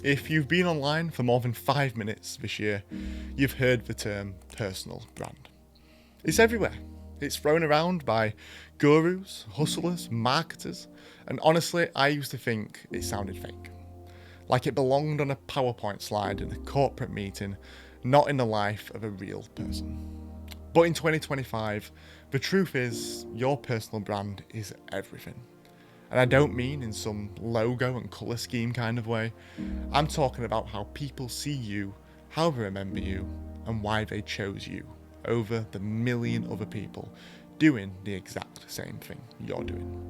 If you've been online for more than 5 minutes this year, you've heard the term personal brand. It's everywhere. It's thrown around by gurus, hustlers, marketers, and honestly, I used to think it sounded fake. Like it belonged on a PowerPoint slide in a corporate meeting, not in the life of a real person. But in 2025, the truth is, your personal brand is everything. And I don't mean in some logo and colour scheme kind of way. I'm talking about how people see you, how they remember you, and why they chose you over the million other people doing the exact same thing you're doing.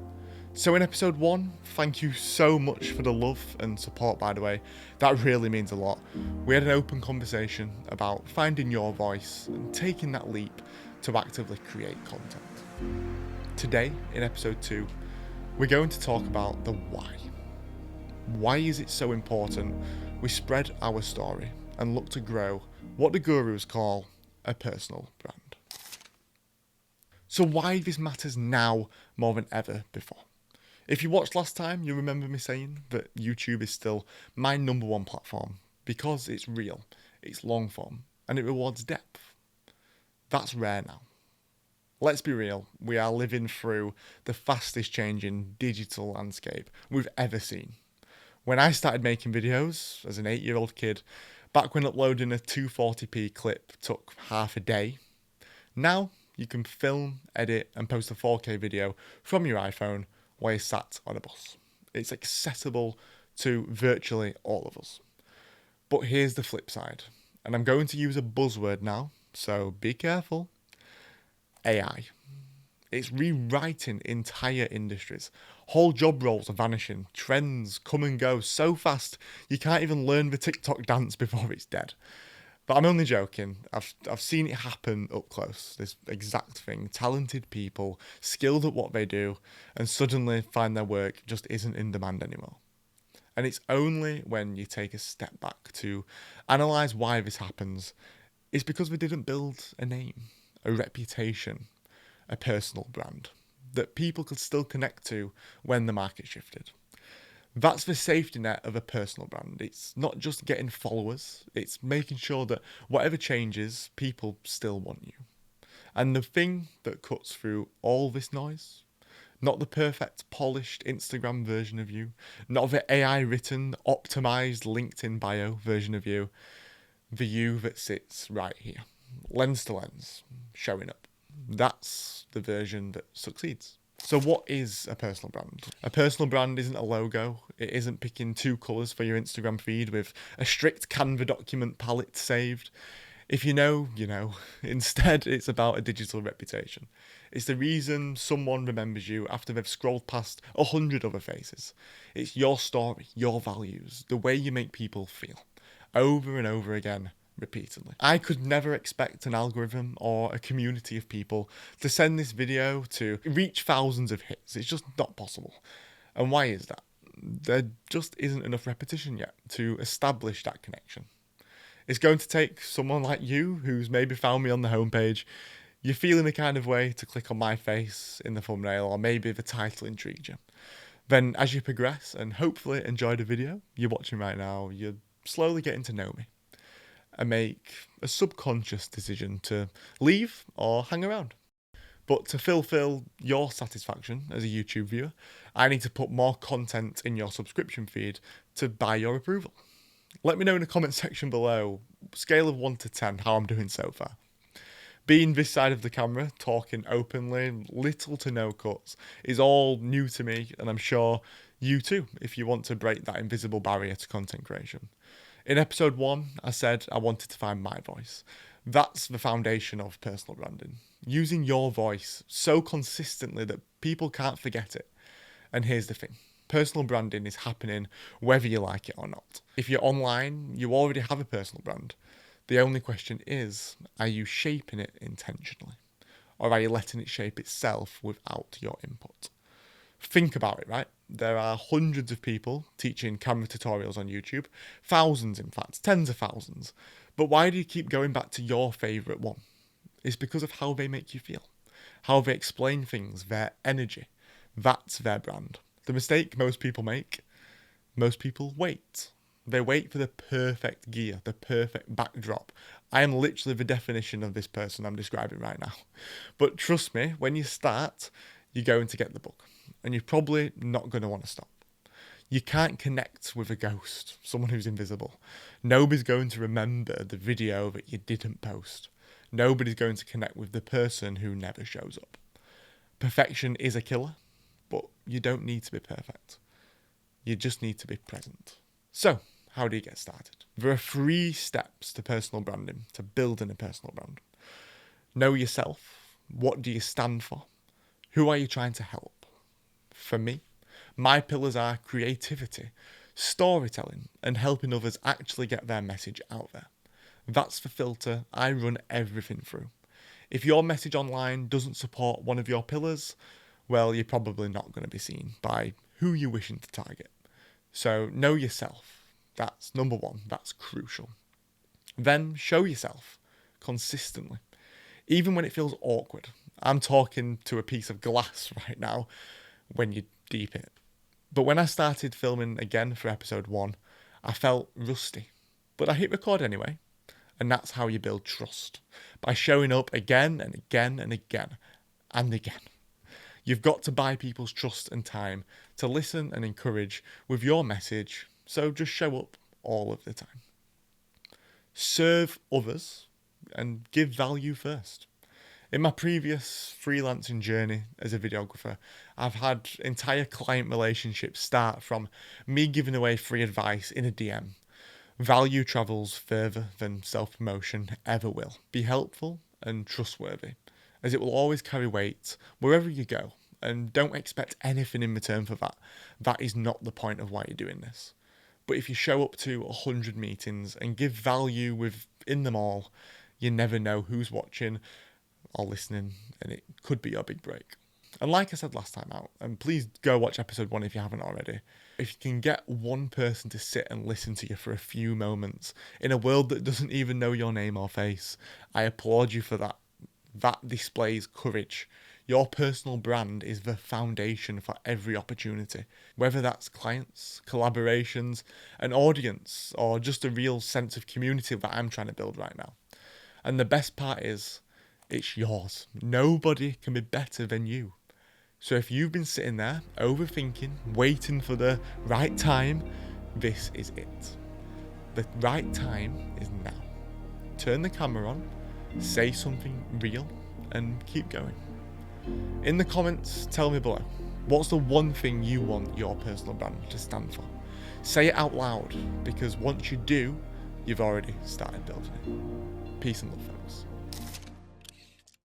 So in episode 1, thank you so much for the love and support, by the way. That really means a lot. We had an open conversation about finding your voice and taking that leap to actively create content. Today, in episode 2, we're going to talk about the why. Why is it so important we spread our story and look to grow what the gurus call a personal brand? So why this matters now more than ever before? If you watched last time, you remember me saying that YouTube is still my number one platform because it's real, it's long form, and it rewards depth. That's rare now. Let's be real, we are living through the fastest changing digital landscape we've ever seen. When I started making videos as an 8-year-old kid, back when uploading a 240p clip took half a day, now you can film, edit, and post a 4K video from your iPhone while you're sat on a bus. It's accessible to virtually all of us. But here's the flip side, and I'm going to use a buzzword now, so be careful. AI. It's rewriting entire industries. Whole job roles are vanishing. Trends come and go so fast you can't even learn the TikTok dance before it's dead. But I'm only joking. I've seen it happen up close. This exact thing. Talented people, skilled at what they do, and suddenly find their work just isn't in demand anymore. And it's only when you take a step back to analyse why this happens, it's because we didn't build a name, a reputation, a personal brand that people could still connect to when the market shifted. That's the safety net of a personal brand. It's not just getting followers, it's making sure that whatever changes, people still want you. And the thing that cuts through all this noise, not the perfect, polished Instagram version of you, not the AI written, optimized LinkedIn bio version of you, the you that sits right here, lens to lens, showing up. That's the version that succeeds. So what is a personal brand? A personal brand isn't a logo. It isn't picking 2 colours for your Instagram feed with a strict Canva document palette saved. If you know, you know. Instead, it's about a digital reputation. It's the reason someone remembers you after they've scrolled past 100 other faces. It's your story, your values, the way you make people feel, over and over again, repeatedly. I could never expect an algorithm or a community of people to send this video to reach thousands of hits. It's just not possible. And why is that? There just isn't enough repetition yet to establish that connection. It's going to take someone like you, who's maybe found me on the homepage, you're feeling a kind of way to click on my face in the thumbnail, or maybe the title intrigued you. Then as you progress and hopefully enjoy the video you're watching right now, you're slowly getting to know me and make a subconscious decision to leave or hang around. But to fulfill your satisfaction as a YouTube viewer, I need to put more content in your subscription feed to buy your approval. Let me know in the comment section below, scale of 1 to 10, how I'm doing so far. Being this side of the camera, talking openly, little to no cuts, is all new to me, and I'm sure you too, if you want to break that invisible barrier to content creation. In episode 1, I said I wanted to find my voice. That's the foundation of personal branding. Using your voice so consistently that people can't forget it. And here's the thing. Personal branding is happening whether you like it or not. If you're online, you already have a personal brand. The only question is, are you shaping it intentionally? Or are you letting it shape itself without your input? Think about it, right? There are hundreds of people teaching camera tutorials on YouTube, thousands in fact, tens of thousands. But why do you keep going back to your favourite one? It's because of how they make you feel, how they explain things, their energy. That's their brand. The mistake most people make, most people wait. They wait for the perfect gear, the perfect backdrop. I am literally the definition of this person I'm describing right now. But trust me, when you start, you're going to get the bug. And you're probably not going to want to stop. You can't connect with a ghost, someone who's invisible. Nobody's going to remember the video that you didn't post. Nobody's going to connect with the person who never shows up. Perfection is a killer, but you don't need to be perfect. You just need to be present. So, how do you get started? There are 3 steps to personal branding, to building a personal brand. Know yourself. What do you stand for? Who are you trying to help? For me, my pillars are creativity, storytelling, and helping others actually get their message out there. That's the filter I run everything through. If your message online doesn't support one of your pillars, well, you're probably not going to be seen by who you're wishing to target. So know yourself. That's number 1. That's crucial. Then show yourself consistently, even when it feels awkward. I'm talking to a piece of glass right now when you're deep in it. But when I started filming again for episode 1, I felt rusty. But I hit record anyway. And that's how you build trust. By showing up again and again and again and again. You've got to buy people's trust and time to listen and encourage with your message. So just show up all of the time. Serve others and give value first. In my previous freelancing journey as a videographer, I've had entire client relationships start from me giving away free advice in a DM. Value travels further than self-promotion ever will. Be helpful and trustworthy, as it will always carry weight wherever you go. And don't expect anything in return for that. That is not the point of why you're doing this. But if you show up to 100 meetings and give value within them all, you never know who's watching or listening, and it could be your big break. And like I said last time out, and please go watch episode 1 if you haven't already, if you can get one person to sit and listen to you for a few moments in a world that doesn't even know your name or face, I applaud you for that. That displays courage. Your personal brand is the foundation for every opportunity, whether that's clients, collaborations, an audience, or just a real sense of community that I'm trying to build right now. And the best part is, it's yours. Nobody can be better than you. So if you've been sitting there, overthinking, waiting for the right time, this is it. The right time is now. Turn the camera on, say something real, and keep going. In the comments, tell me below, what's the one thing you want your personal brand to stand for? Say it out loud, because once you do, you've already started building it. Peace and love, folks.